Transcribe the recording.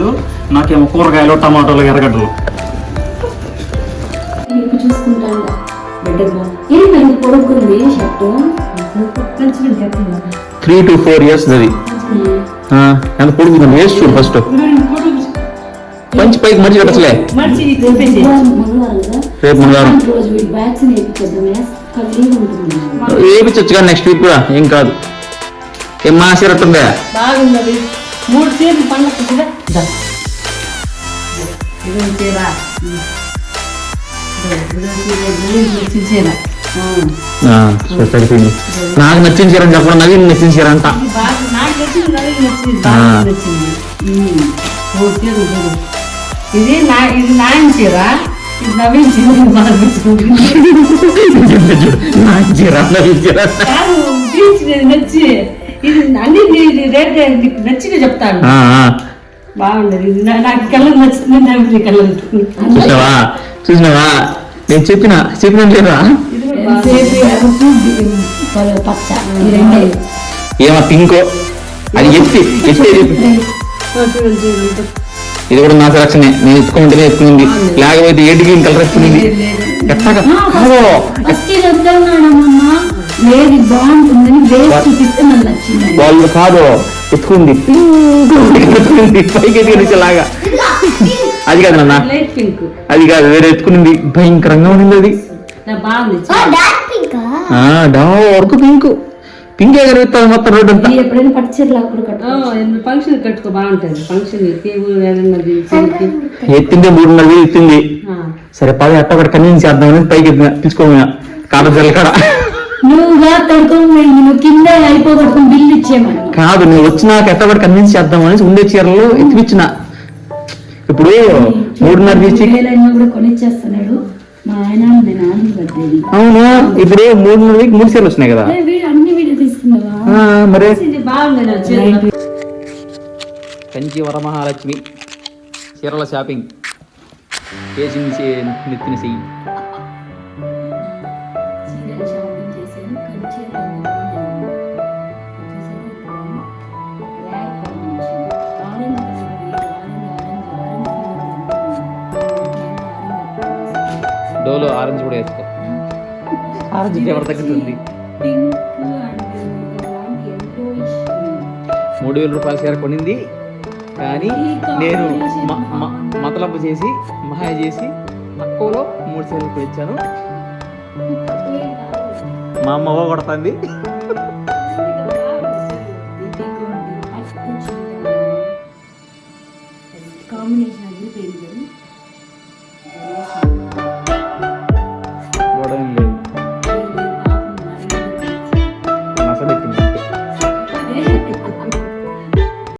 ఆలుగడ్డలు, నాకేమో కూరగాయలు, టమాటోలు, ఎర్రగడ్డలు. చూసుకుంటాను ఏమైంది పొడుగుంది షర్టు 3 to 4 years అది ఎంత పొడుగుంది వేస్ట్ చూడు ఫస్ట్ మంచి పైకి మర్చి కట్టలే రేపు మంగళవారం వేయించచ్చు కానీ నెక్స్ట్ వీక్ కూడా ఏం కాదు. ఏం మా సీరట్ ఉందా బాగుంది 3 చీరలు పండుగ సరిపోయింది. నాకు నచ్చిన చీర అని చెప్పడం నవీన్ నచ్చిన చీర అంట. ఇది నాయన చీర, ఇది నవీన్ చీర. నచ్చి ఇది అన్ని రేట్ నచ్చిగా చెప్తాను. బాగుండదు ఇది నాకు కలర్ నచ్చుతుంది, నవీన్ కలర్. చూసినావా నేను చెప్పినా లేదా ఏమో పింకో అది ఇది కూడా నా సెలక్షనే. నేను ఎత్తుకుంటేనే ఎత్తుకుంది, లేకపోతే ఏ గ్రీన్ కలర్ ఎత్తుకుంది. వాళ్ళు కాదు ఎత్తుకుంది పైకి ఎత్తుకునిలాగా. అది కాదు నాన్న, అది కాదు వేరే ఎత్తుకునింది, భయంకరంగా ఉండింది అది. డార్క్ పింక్ పింక్ ఎగరేస్తుంది మొత్తం రోడ్డు అంతా. ఎత్తిందే 3.5 ఎత్తింది. సరే పది అట్ట ఒకటి కన్విన్స్ చేద్దామని పైకి ఎత్తిన తీసుకోమా కాడజల్ల కాడ. కాదు నువ్వు వచ్చినాక ఎట్ట ఒకటి కన్విన్స్ చేద్దామని ఉండే చీరలు ఎత్తిపించిన. ఇప్పుడు 3.5 తీసి అవును ఇప్పుడు 3.5 3 చీరలు వచ్చినాయి కదా మరి. కంచి వరమహాలక్ష్మి చీరల షాపింగ్ చేసింది నెత్తిన చెయ్యి. డోలో ఆరెంజ్ కూడా వేసుకో, ఆరెంజ్ ఫ్లేవర్ తగ్గుతుంది. 3,000 రూపాయల చీర కొనింది కానీ నేను మతలబ్బు చేసి మహాయ చేసి తక్కువలో 3 చీరలు కొనిచ్చాను. మా అమ్మ కొడుతుంది. కాంబినేషన్